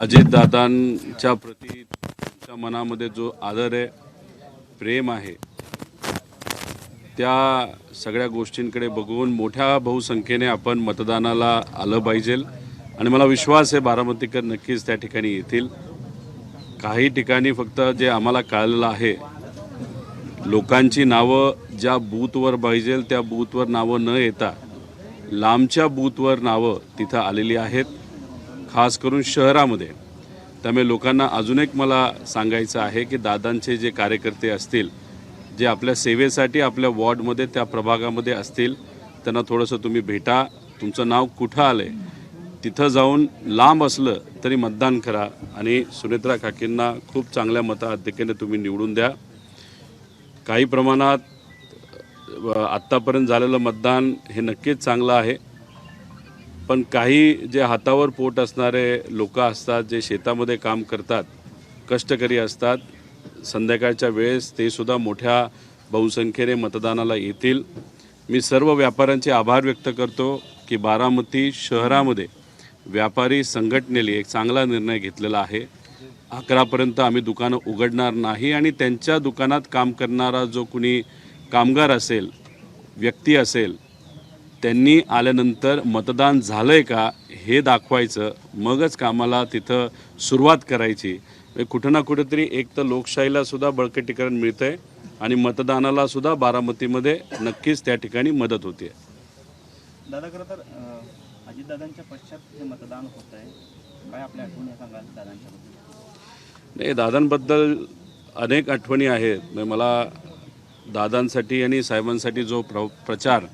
अजितदादांच्या प्रती तुमच्या मनामध्ये जो आदर आहे, प्रेम आहे, त्या सगळ्या गोष्टींकडे बघून मोठ्या बहुसंख्येने आपण मतदानाला आलं पाहिजे आणि मला विश्वास आहे बारामतीकर नक्कीच त्या ठिकाणी येतील. काही ठिकाणी फक्त जे आम्हाला कळलेलं आहे, लोकांची नावं ज्या बूथवर पाहिजे त्या बूथवर नावं न येता लांबच्या बूथवर नावं तिथं आलेली आहेत, खास करून शहरामध्ये. त्यामुळे लोकांना अजून एक मला सांगायचं आहे की दादांचे जे कार्यकर्ते असतील, जे आपल्या सेवेसाठी आपल्या वॉर्डमध्ये त्या प्रभागामध्ये असतील, त्यांना थोडंसं तुम्ही भेटा. तुमचं नाव कुठं आलं आहे तिथं जाऊन लांब असलं तरी मतदान करा आणि सुनेत्रा काकींना खूप चांगल्या मताधिक्याने तुम्ही निवडून द्या. काही प्रमाणात आत्तापर्यंत झालेलं मतदान हे नक्कीच चांगलं आहे, पण काही जे हातावर पोट असणारे लोक असतात, जे शेतामध्ये काम करतात, कष्टकरी असतात, संध्याकाळच्या वेळेस ते सुद्धा मोठ्या बहुसंख्येने मतदानाला येतील. मी सर्व व्यापाऱ्यांचे आभार व्यक्त करतो की बारामती शहरामध्ये व्यापारी संघटनेने एक चांगला निर्णय घेतलेला आहे. 11पर्यंत आम्ही दुकानं उघडणार नाही आणि त्यांच्या दुकानात काम करणारा जो कुणी कामगार असेल, व्यक्ती असेल, त्यांनी आल्यानंतर मतदान झालं आहे का हे दाखवायचं, मगच कामाला तिथं सुरुवात करायची. कुठं ना कुठेतरी एक तर लोकशाहीलासुद्धा बळकटीकरण मिळतं आहे आणि मतदानालासुद्धा बारामतीमध्ये नक्कीच त्या ठिकाणी मदत होते. दादा, खरं तर अजितदादांच्या पश्चात जे मतदान होत आहे, काय आपल्या आठवणी सांगाल दादांच्याबद्दल? नाही, दादांबद्दल अनेक आठवणी आहेत. मला दादांसाठी आणि साहेबांसाठी जो प्रचार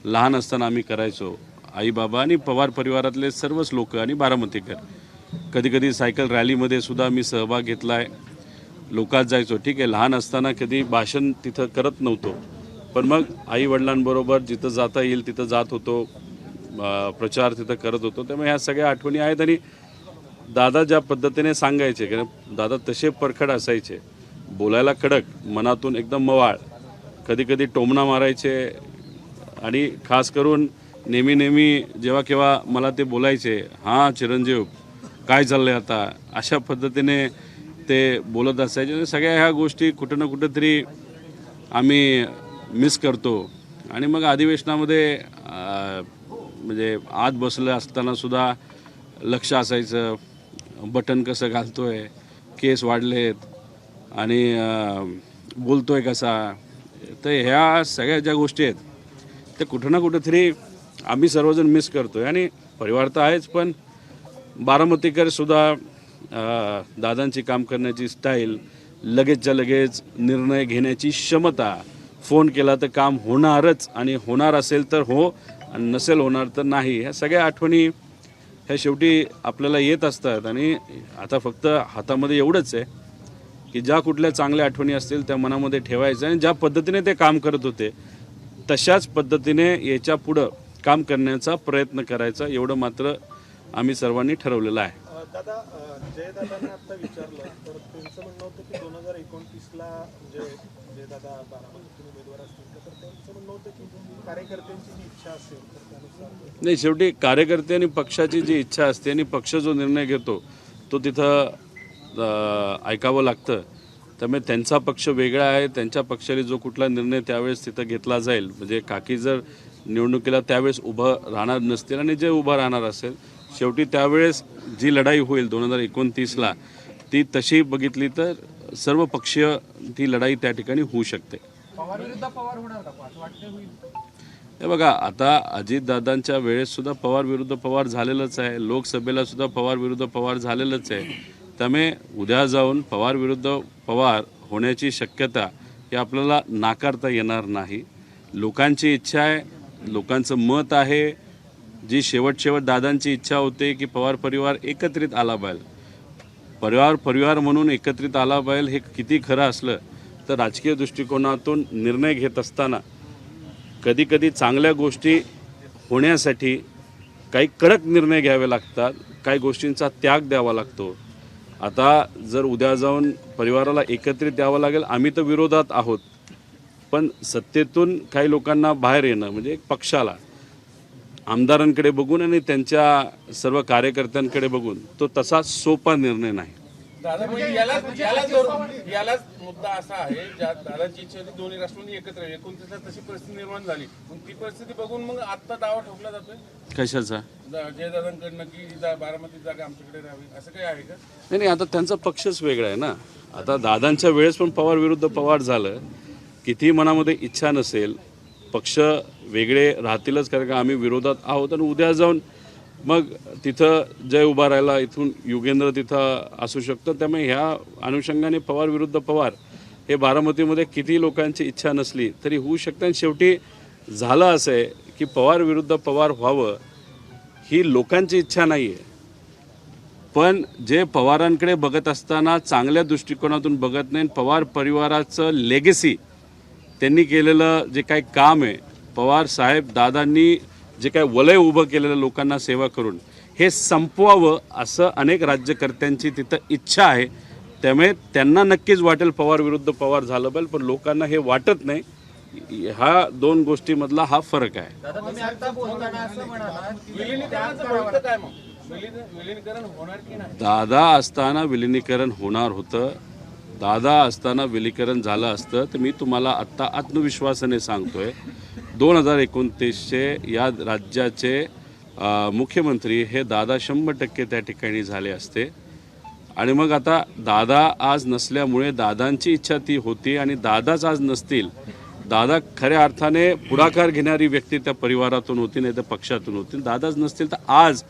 लहान असताना आम्ही करायचो, आई बाबा आणि पवार परिवारातले सर्वच लोक आणि बारामतीकर, कधीकधी सायकल रॅलीमध्ये सुद्धा मी सहभाग घेतला आहे. लोकात जायचो. ठीक आहे, लहान असताना कधी भाषण तिथं करत नव्हतो, पण मग आई वडिलांबरोबर जिथं जाता येईल तिथं जात होतो, प्रचार तिथं करत होतो. त्यामुळे ह्या सगळ्या आठवणी आहेत. आणि दादा ज्या पद्धतीने सांगायचे, कारण दादा तसे परखड असायचे, बोलायला कडक, मनातून एकदम मवाळ, कधीकधी टोमणा मारायचे आणि खास करून नेहमी जेव्हा केव्हा मला ते बोलायचे, हां चिरंजीव काय चाललंय आता, अशा पद्धतीने ते बोलत असायचे. सगळ्या ह्या गोष्टी कुठं ना कुठंतरी आम्ही मिस करतो. आणि मग अधिवेशनामध्ये म्हणजे आत बसलं असताना सुद्धा लक्ष असायचं, बटन कसं घालतोय, केस वाढलेत आणि बोलतोय कसा. तर ह्या सगळ्या ज्या गोष्टी आहेत ते कुठं ना कुठंतरी आम्ही सर्वजण मिस करतोय. आणि परिवार तर आहेच, पण बारामतीकरसुद्धा दादांची काम करण्याची स्टाईल, लगेचच्या लगेच निर्णय घेण्याची क्षमता, फोन केला तर काम होणारच आणि होणार असेल तर हो आणि नसेल होणार तर नाही. ह्या सगळ्या आठवणी ह्या शेवटी आपल्याला येत असतात. आणि आता फक्त हातामध्ये एवढंच आहे की ज्या कुठल्या चांगल्या आठवणी असतील त्या मनामध्ये ठेवायचं आणि ज्या पद्धतीने ते काम करत होते तशाच पद्धतीने याच्या पुढं काम करण्याचा प्रयत्न करायचा, एवढं मात्र आम्ही सर्वांनी ठरवलेलं आहे. दादा, जयदादांना आता विचारलं तर त्यांचं म्हणणं होतं की 2029ला जयदादा बारामतीतून उमेदवार असतील तर त्यांचं म्हणणं होतं की कार्यकर्त्यांची जी इच्छा असेल तर त्यानुसार. नाही, शेवटी कार्यकर्ते आणि पक्षाची जी इच्छा असते आणि पक्ष जो निर्णय घेतो तो तिथं ऐकावं लागतं. त्यामुळे त्यांचा पक्ष वेगळा आहे, त्यांच्या पक्षाने जो कुठला निर्णय त्यावेळेस तिथं घेतला जाईल, म्हणजे काकी जर निवडणुकीला त्यावेळेस उभं राहणार नसतील आणि जे उभं राहणार असेल, शेवटी त्यावेळेस जी लढाई होईल 2029ला ती तशी बघितली तर सर्व पक्षीय ती लढाई त्या ठिकाणी होऊ शकते. हे बघा, आता अजितदादांच्या वेळेससुद्धा पवार विरुद्ध पवार झालेलंच आहे, लोकसभेला सुद्धा पवार विरुद्ध पवार झालेलंच आहे. त्यामुळे उद्या जाऊन पवार विरुद्ध पवार होण्याची शक्यता ही आपल्याला नाकारता येणार नाही. लोकांची इच्छा आहे, लोकांचं मत आहे. जी शेवट दादांची इच्छा होते की पवार परिवार एकत्रित आला पाहिजे, परिवार म्हणून एकत्रित आला पाहिजे. हे किती खरं असलं तर राजकीय दृष्टिकोनातून निर्णय घेत असताना कधी चांगल्या गोष्टी होण्यासाठी काही कडक निर्णय घ्यावे लागतात, काही गोष्टींचा त्याग द्यावा लागतो. आता जर उद्या जाऊन परिवाराला एकत्रित द्यावं लागेल, आम्ही तर विरोधात आहोत, पण सत्तेतून काही लोकांना बाहेर येणं म्हणजे एक पक्षाला आमदारांकडे बघून आणि त्यांच्या सर्व कार्यकर्त्यांकडे बघून तो तसा सोपा निर्णय नाही. दादा म्हणजे यालाच मुद्दा असा आहे ज्या दादाची इच्छा होती दोन्ही राष्ट्रांनी एकत्र यावे. 29ला तशी परिस्थिती निर्माण झाली. मग ती परिस्थिती बघून मग आता दावा ठोकला जातोय कशाचा? जयदादांकडनं की बारामती जागा आमच्याकडे राहावी असं काही आहे का? नाही, आता त्यांचा पक्षच वेगळा आहे ना. आता दादांच्या वेळेस पण पवार विरुद्ध पवार झालं. किती मनामध्ये इच्छा नसेल, पक्ष वेगळे राहतीलच, कारण का आम्ही विरोधात आहोत. आणि उद्या जाऊन मग तिथं जय उभा राहिला, इथून युगेंद्र तिथं असू शकतं. त्यामुळे ह्या अनुषंगाने पवार विरुद्ध पवार हे बारामतीमध्ये किती लोकांची इच्छा नसली तरी होऊ शकतं. आणि शेवटी झालं असं आहे की पवार विरुद्ध पवार व्हावं ही लोकांची इच्छा नाही आहे. पण जे पवारांकडे बघत असताना चांगल्या दृष्टिकोनातून बघत नाही, पवार परिवाराचं लेगेसी त्यांनी केलेलं जे काही काम आहे, पवार साहेब दादांनी जे काही वलय उभं केलेलं लोकांना सेवा करून हे संपवावं असं अनेक राज्यकर्त्यांची तिथं इच्छा आहे. त्यामुळे त्यांना नक्कीच वाटेल पवार विरुद्ध पवार झालं पाहिजे, पण लोकांना हे वाटत नाही. ह्या दोन गोष्टीमधला हा फरक आहे. विलीनीकरण होणार की नाही? दादा असताना विलिनीकरण होणार होतं. दादा असताना विलीनीकरण झालं असतं तर मी तुम्हाला आत्ता आत्मविश्वासाने सांगतोय 2029चे या राज्याचे मुख्यमंत्री हे दादा 100% त्या ठिकाणी झाले असते. आणि मग आता दादा आज नसल्यामुळे दादांची इच्छा ती होती आणि दादाच आज नसतील. दादा खऱ्या अर्थाने पुढाकार घेणारी व्यक्ती त्या परिवारातून होती, नाही तर पक्षातून होती. दादाच नसतील तर आज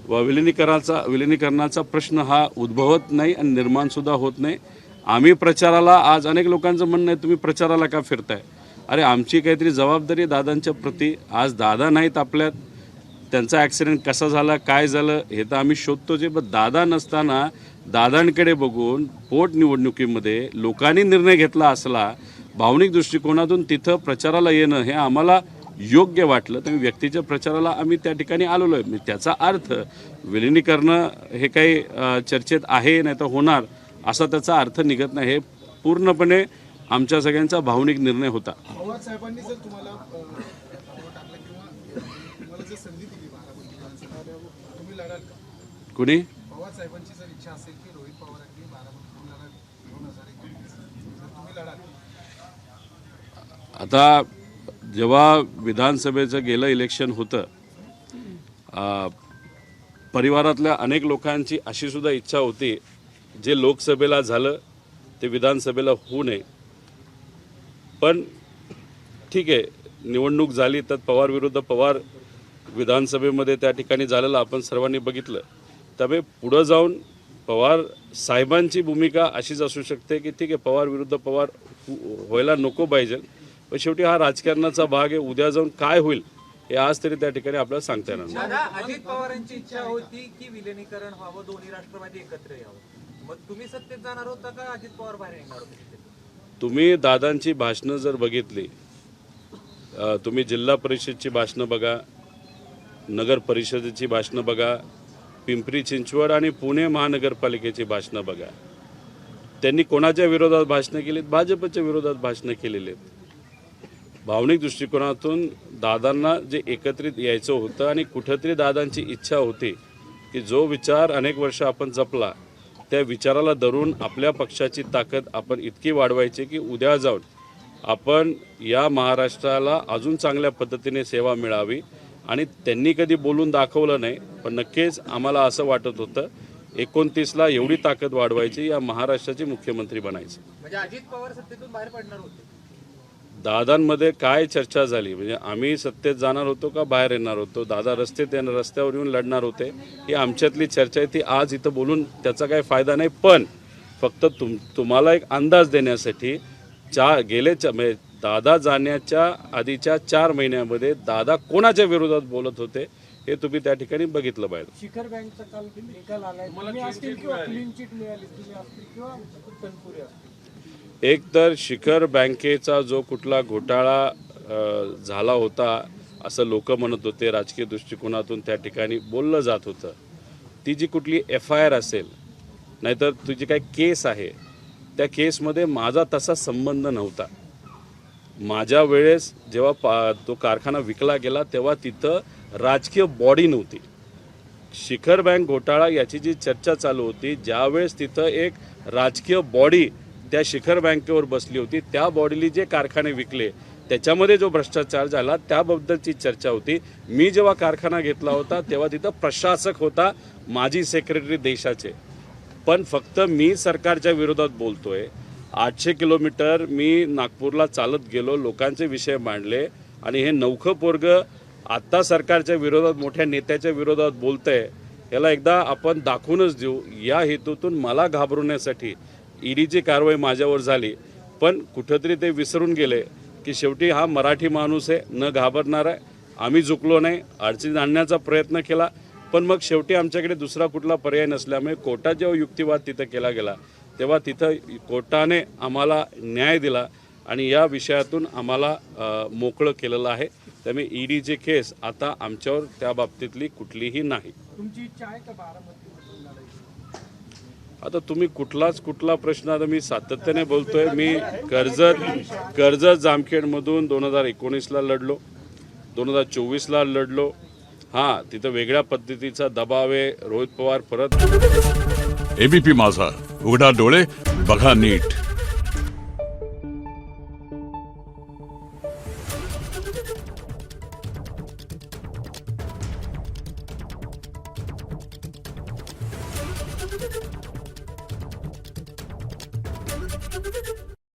विलिनीकरणाचा प्रश्न हा उद्भवत नाही आणि निर्माणसुद्धा होत नाही. आम्ही प्रचाराला, आज अनेक लोकांचं म्हणणं आहे तुम्ही प्रचाराला का फिरताय? अरे आमची काहीतरी जबाबदारी दादांच्या प्रती. आज दादा नाहीत आपल्यात, त्यांचा ॲक्सिडेंट कसा झाला, काय झालं हे तर आम्ही शोधतो. जे पण दादा नसताना दादांकडे बघून पोटनिवडणुकीमध्ये लोकांनी निर्णय घेतला असला, भावनिक दृष्टिकोनातून तिथं प्रचाराला येणं हे आम्हाला योग्य वाटलं. तर व्यक्तीच्या प्रचाराला आम्ही त्या ठिकाणी आलेलो आहे. त्याचा अर्थ विलिनीकरण हे काही चर्चेत आहे नाही तर होणार असा त्याचा अर्थ निघत नाही. हे पूर्णपणे आमच्या सगळ्यांचा भावनिक निर्णय होता. पवार साहेबांनी जर तुम्हाला टाकलं किंवा तुम्हाला जर संधी दिली बारामती विधानसभा, तुम्ही लढाल का? कुणी? पवार साहेबांची जर इच्छा असेल की रोहित पवारांनी बारामती लढाल 2021 जर तुम्ही लढाल? आता जेव्हा विधानसभेचं गेलं इलेक्शन होतं, परिवारातल्या अनेक लोकांची अशी सुद्धा इच्छा होती जे लोकसभेला झालं ते विधानसभेला होऊ नये. पण ठीक आहे, निवडणूक झाली तर पवार विरुद्ध पवार विधानसभेमध्ये त्या ठिकाणी झालेलं आपण सर्वांनी बघितलं. त्यामुळे पुढं जाऊन पवार साहेबांची भूमिका अशीच असू शकते की ठीक आहे पवार विरुद्ध पवार व्हायला नको पाहिजे, पण शेवटी हा राजकारणाचा भाग आहे. उद्या जाऊन काय होईल हे आज तरी त्या ठिकाणी आपल्याला सांगता येणार नाही. दादा, अजित पवारांची इच्छा होती की विलिनीकरण व्हावं, दोन्ही राष्ट्रवादी एकत्र यावं. मग तुम्ही सत्तेत जाणार होता का अजित पवार बाहेर येणार होते? तुम्ही दादांची भाषणं जर बघितली, तुम्ही जिल्हा परिषदची भाषणं बघा, नगर परिषदेची भाषणं बघा, पिंपरी चिंचवड आणि पुणे महानगरपालिकेची भाषणं बघा. त्यांनी कोणाच्या विरोधात भाषणं केलीत? भाजपच्या विरोधात भाषणं केलेली आहेत. भावनिक दृष्टिकोनातून दादांना जे एकत्रित यायचं होतं आणि कुठंतरी दादांची इच्छा होती की जो विचार अनेक वर्ष आपण जपला त्या विचाराला धरून आपल्या पक्षाची ताकद आपण इतकी वाढवायची की उद्या जाऊन आपण या महाराष्ट्राला अजून चांगल्या पद्धतीने सेवा मिळावी. आणि त्यांनी कधी बोलून दाखवलं नाही, पण नक्कीच आम्हाला असं वाटत होतं 29ला एवढी ताकद वाढवायची, या महाराष्ट्राचे मुख्यमंत्री बनायचे. म्हणजे अजित पवार सत्तेतून बाहेर पडणार होते? दादांमध्ये काय चर्चा झाली? म्हणजे आम्ही सत्तेत जाणार होतो का बाहेर येणार होतो? दादा रस्त्यावर येऊन लढणार होते, ही आमच्यातली चर्चा आहे. ती आज इथं बोलून त्याचा काही फायदा नाही. पण फक्त तुम्हाला एक अंदाज देण्यासाठी म्हणजे दादा जाण्याच्या आधीच्या 4 महिन्यामध्ये दादा कोणाच्या विरोधात बोलत होते हे तुम्ही त्या ठिकाणी बघितलं पाहिजे. शिखर बँकचा काल निकाल आलाय, तुम्ही असतील किंवा क्लीन चिट मिळाली, तुम्ही असतील किंवा तनपुरे असतील. एक तर शिखर बँकेचा जो कुठला घोटाळा झाला होता असं लोक म्हणत होते, राजकीय दृष्टिकोनातून त्या ठिकाणी बोललं जात होतं. ती जी कुठली FIR असेल नाहीतर तुझी काही केस आहे, त्या केसमध्ये माझा तसा संबंध नव्हता. माझ्या वेळेस जेव्हा तो कारखाना विकला गेला तेव्हा तिथं राजकीय बॉडी नव्हती. शिखर बँक घोटाळा याची जी चर्चा चालू होती, ज्यावेळेस तिथं एक राजकीय बॉडी त्या शिखर बँकेवर बसली होती, त्या बॉडीली जे कारखाने विकले त्याच्यामध्ये जो भ्रष्टाचार झाला त्याबद्दलची चर्चा होती. मी जेव्हा कारखाना घेतला होता तेव्हा तिथं प्रशासक होता माजी सेक्रेटरी देशाचे. पण फक्त मी सरकारच्या विरोधात बोलतोय. 800 किलोमीटर मी नागपूरला चालत गेलो, लोकांचे विषय मांडले आणि हे नवखं पोरगं आत्ता सरकारच्या विरोधात मोठ्या नेत्याच्या विरोधात बोलतंय. याला एकदा आपण दाखवूनच देऊ. या हेतूतून मला घाबरवण्यासाठी ईडीची कारवाई माझ्यावर झाली. पण कुठंतरी ते विसरून गेले की शेवटी हा मराठी माणूस आहे, न घाबरणार आहे. आम्ही झुकलो नाही, अडचणीत आणण्याचा प्रयत्न केला, पण मग शेवटी आमच्याकडे दुसरा कुठला पर्याय नसल्यामुळे कोर्टात जेव्हा युक्तिवाद तिथं केला गेला तेव्हा तिथं कोर्टाने आम्हाला न्याय दिला आणि या विषयातून आम्हाला मोकळं केलेलं आहे. त्यामुळे ईडीची केस आता आमच्यावर त्या बाबतीतली कुठलीही नाही. तुमची इच्छा आहे का बारामतीमधून लढायची? आता तुम्ही कुठला प्रश्न, आता मी सातत्याने बोलतोय. मी कर्जत जामखेडमधून 2019ला लढलो, 2024ला लढलो. हां, तिथं वेगळ्या पद्धतीचा दबाव आहे. रोहित पवार परत. एबीपी माझा, उघडा डोळे बघा नीट.